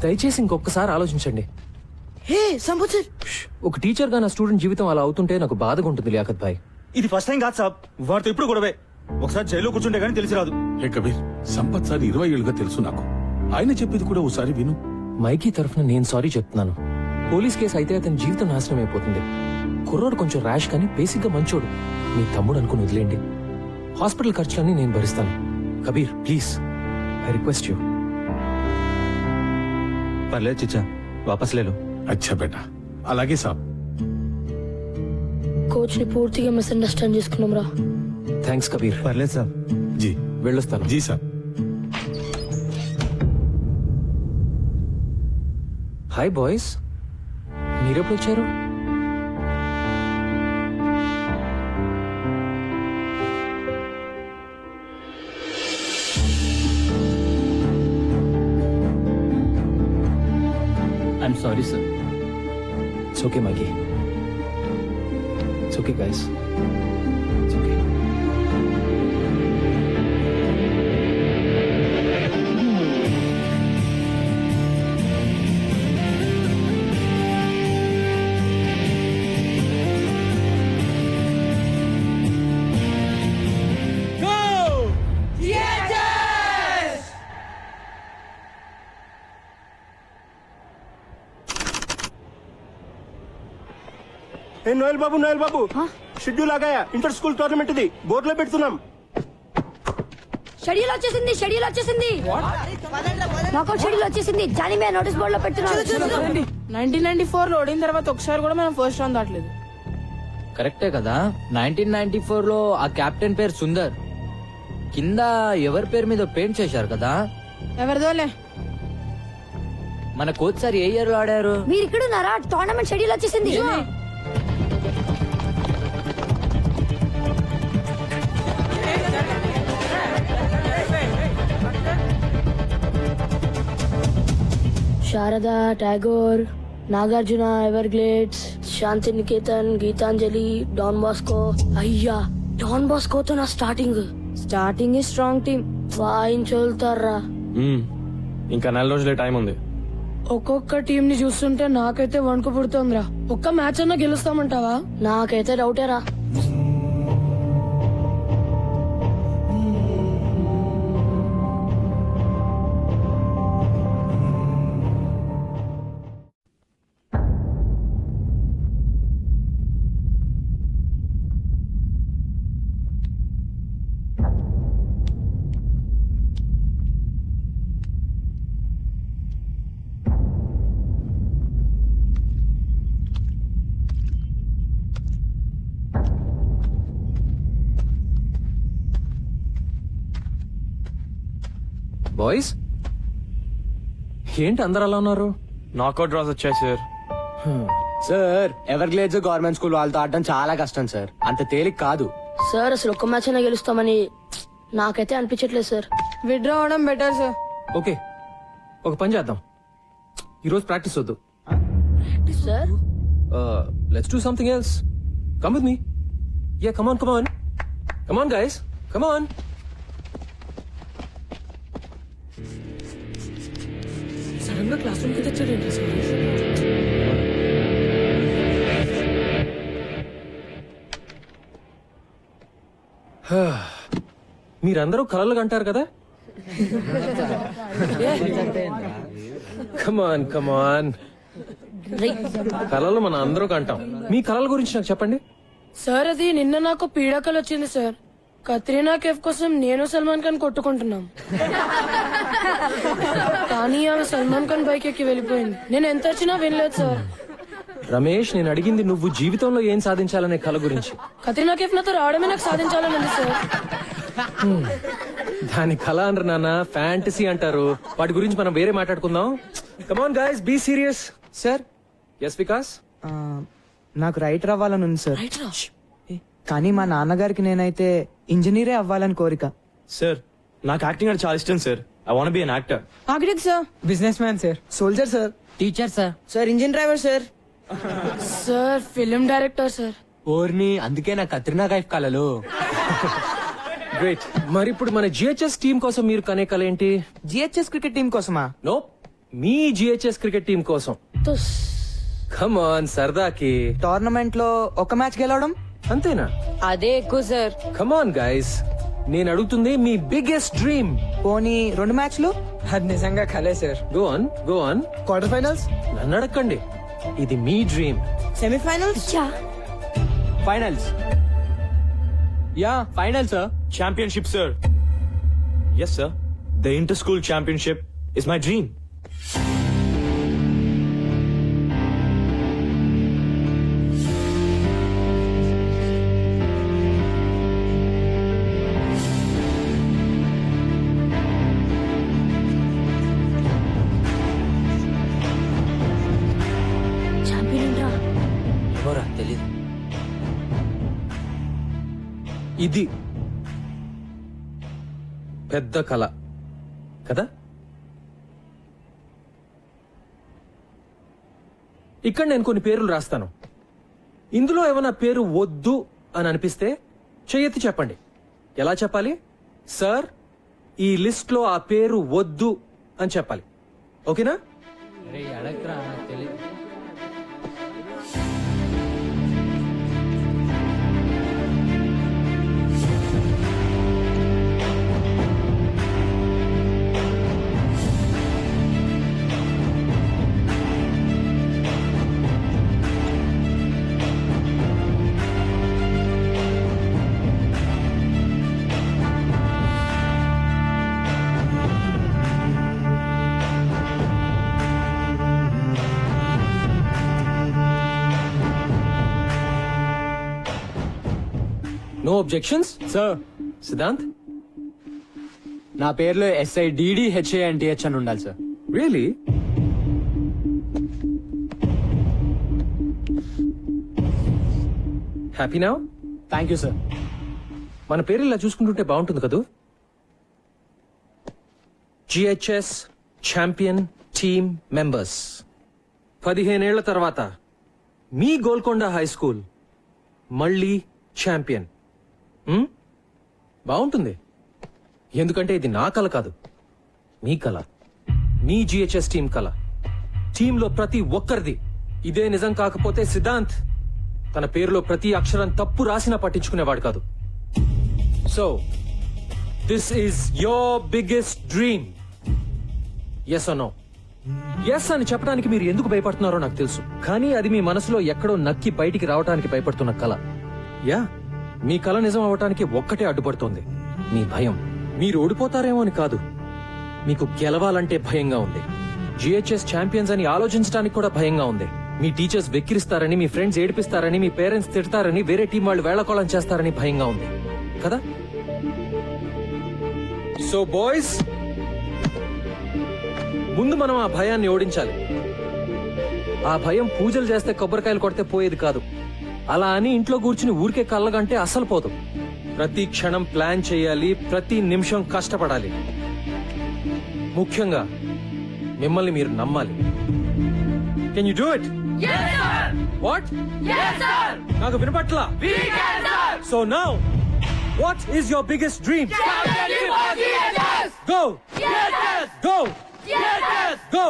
దయచేసి ఇంకొకసారి ఆలోచించండి. హే సంపత్ సార్, ఒక టీచర్ గా నా స్టూడెంట్ జీవితం అలా అవుతుంటే నాకు బాధగా ఉంటుంది లియాకత్ భాయ్. ఇది ఫస్ట్ టైం కాదు సాబ్, వాడితో ఇప్పుడు గొడవే. ఒకసారి జైల్లో కూర్చుంటే గానీ తెలిసి రాదు. హే కబీర్, సంపత్ సార్ 20 ఏళ్ళుగా తెలుసు నాకు. ఆయన చెప్పేది కూడా ఒకసారి విను. మైకీ తరఫున నేను సారీ చెప్తున్నాను. పోలీస్ కేసు అయితే అతని జీవితం నాశనం అయిపోతుంది. కుర్రోడు కొంచెం ర్యాష్ కానీ బేసిక్ గా మంచోడు. మీ తమ్ముడు అనుకుని వదిలేండి. హాస్పిటల్ ఖర్చులన్నీ నేను భరిస్తాను. Kabir please, I request you. పర్లేదు చిచ్చా, వాపస్ లేలో. అచ్చా బేటా, అలాగే సాబ్. కోచ్ ని పూర్తిగా మిస్అండర్స్టాండ్ చేసుకున్నాం రా. థ్యాంక్స్ కబీర్. పర్లేదు సాబ్. జీ వెళ్ళొస్తాను. జీ సాబ్. హాయ్ బాయ్స్, మీరెప్పుడు వచ్చారు? I'm sorry sir. It's okay, Maggie. It's okay, guys. It's okay. Noel బాబు షెడ్యూల్ ఆగాయా? ఇంటర్ స్కూల్ టోర్నమెంట్ ఇది బోర్డులో పెడుతున్నాం. షెడ్యూల్ వచ్చేసింది నాకౌట్ షెడ్యూల్ వచ్చేసింది. జానీ మే నోటీస్ బోర్డు లో పెడుతున్నాను. 1994 లో ఓడిన తర్వాత ఒకసారి కూడా మనం ఫస్ట్ రౌండ్ దాటలేదు. కరెక్టే కదా. 1994 లో ఆ కెప్టెన్ పేరు సుందర్. కింద ఎవరి పేరు మీద పెయింట్ చేశారు కదా. ఎవరిదోలే. మన కోచ్ సార్ ఏ ఇయర్ లో ఆడారు? మీరు ఇక్కడ ఉన్నారా? టోర్నమెంట్ షెడ్యూల్ వచ్చేసింది. శారదా, టాగోర్, నాగార్జున, ఎవర్గ్లేడ్స్, శాంతి నికేతన్, గీతాంజలి, డాన్ బాస్కో. అయ్యా, డాన్ బాస్కోతో నా స్టార్టింగ్ స్ట్రాంగ్ టీమ్ వాయించోల్తారా. ఇంకా 4 రోజులే టైం ఉంది. ఒక్కొక్క టీం ని చూస్తుంటే నాకైతే వణుకు పుడుతోందిరా. ఒక్క మ్యాచ్ అన్నా గెలుస్తామంటావా? నాకైతే డౌటేరా. బాయ్స్, ఏంటి అందరు అలా ఉన్నారు? నాకౌట్ డ్రాస్ వచ్చాయి sir. Sir, Everglades government school వాళ్ళతో ఆడడం చాలా కష్టం సార్. అంత తేలిక కాదు సార్. అసలు ఒక్క మ్యాచ్ అయినా గెలుస్తామని నాకైతే అనిపించట్లేదు సార్. విత్డ్రా అవడం బెటర్ సార్. ఓకే, ఒక పని చేద్దాం. ఈరోజు ప్రాక్టీస్ వద్దు sir. Let's do something else. Come with me. Yeah, come on guys, come on. Sudden గా క్లాస్ రూమ్ కి తెచ్చాడు సార్. మీరందరూ కలలు కంటారు కదా. కమాన్ కలలు మన అందరూ కంటాం. మీ కలల గురించి నాకు చెప్పండి. సార్, అది నిన్న నాకు పీడాకలు వచ్చింది సార్. కత్రీనా కేఫ్ కోసం నేను సల్మాన్ ఖాన్ కొట్టుకుంటున్నాం. కానీ ఆమె సల్మాన్ ఖాన్ బైక్ ఎక్కి వెళ్ళిపోయింది. నేను ఎంత వచ్చినా వినలేదు సార్. రమేష్, నేను అడిగింది నువ్వు జీవితంలో ఏం సాధించాలనే కల గురించి. కత్రీనా కేఫ్ నాతో రావడమే నాకు సాధించాలని ఉంది సార్. దాని కళ అనరు నాన్న, ఫ్యాంటసీ అంటారు. వాటి గురించి మనం వేరే మాట్లాడుకుందాం. Come on guys, be serious. Sir. Yes Vikas. నాకు రైటర్ అవ్వాలని ఉంది సార్. కానీ మా నాన్నగారికి నేనైతే ఇంజనీరే అవ్వాలని కోరిక. సార్, నాకు యాక్టింగ్ అంటే చాలా ఇష్టం sir. I want be an actor. Architect sir. Business man sir. Soldier sir. Teacher sir. Sir, engine driver sir. Sir, film director sir. ఓర్ని, అందుకే నా కత్రినా కైఫ్ కలలు. గ్రేట్. మరి ఇప్పుడు మన జిహెచ్ఎస్ టీం కోసం మీరు కనే కల ఏంటి? జిహెచ్ఎస్ క్రికెట్ టీం కోసమా? నో, మీ జిహెచ్ఎస్ క్రికెట్ టీం కోసం. తుస్. కమ్ ఆన్ సరదాకి. టోర్నమెంట్ లో ఒక మ్యాచ్ గెలవడం అంతేనా? అదే ఎక్కువ సార్. కమ్ ఆన్ గైస్, నేను అడుగుతుంది మీ బిగ్గెస్ట్ డ్రీమ్. పోనీ 2 మ్యాచ్లు? అది నిజంగా కలే sir. Go on, go on. Quarter finals, నన్ను అడగండి, ఇది మీ dream. Semifinals, finals. Yeah final sir. Championship sir. Yes sir, the inter school championship is my dream. Champion రా. ఎవరా తెలీదు. ఇది పెద్ద కళ కదా. ఇక్కడ నేను కొన్ని పేర్లు రాస్తాను. ఇందులో ఏమైనా పేరు వద్దు అని అనిపిస్తే చెయ్యెత్తి చెప్పండి. ఎలా చెప్పాలి? సార్, ఈ లిస్ట్ లో ఆ పేరు వద్దు అని చెప్పాలి. ఓకేనా? రే అడగరా, నాకు తెలీదు. No objections sir, Siddhanth. నా పేరులో SIDDHANTH అని ఉండాలి sir. Really? Happy now? Thank you sir. మన పేరు ఇలా చూసుకుంటుంటే బాగుంటుంది కదూ. GHS champion team members. 15 ఏళ్ల తర్వాత మీ గోల్కొండ హై స్కూల్ మళ్ళీ ఛాంపియన్. బాగుంటుంది, ఎందుకంటే ఇది నా కల కాదు, మీ కల, మీ జిహెచ్ఎస్ టీం కల. టీంలో ప్రతి ఒక్కరిది. ఇదే నిజం కాకపోతే సిద్ధాంత్ తన పేరులో ప్రతి అక్షరం తప్పు రాసినా పట్టించుకునేవాడు కాదు. So this is your biggest dream. Yes or no? Yes అని చెప్పడానికి మీరు ఎందుకు భయపడుతున్నారో నాకు తెలుసు, కానీ అది మీ మనసులో ఎక్కడో నక్కి బయటికి రావడానికి భయపడుతున్న కల. యా, మీ కల నిజం అవటానికి ఒక్కటే అడ్డుపడుతోంది, మీ భయం. మీరు ఓడిపోతారేమో అని కాదు, మీకు గెలవాలంటే భయంగా ఉంది. జిహెచ్ఎస్ ఛాంపియన్స్ అని ఆలోచించడానికి కూడా భయంగా ఉంది. మీ టీచర్స్ వెక్కిరిస్తారని, మీ ఫ్రెండ్స్ ఏడిపిస్తారని, మీ పేరెంట్స్ తిడతారని, వేరే టీం వాళ్ళు వేళకోళం చేస్తారని భయంగా ఉంది కదా. సో బాయ్స్, ముందు మనం ఆ భయాన్ని ఓడించాలి. ఆ భయం పూజలు చేస్తే కొబ్బరికాయలు కొడితే పోయేది కాదు. అలా అని ఇంట్లో కూర్చుని ఊరికే కళ్ళగంటే అస్సలు పోదు. ప్రతి క్షణం ప్లాన్ చేయాలి, ప్రతి నిమిషం కష్టపడాలి. ముఖ్యంగా మిమ్మల్ని మీరు నమ్మాలి. Can you do it? What? నాకు వినపట్లా. So now what is your biggest dream? Go go go.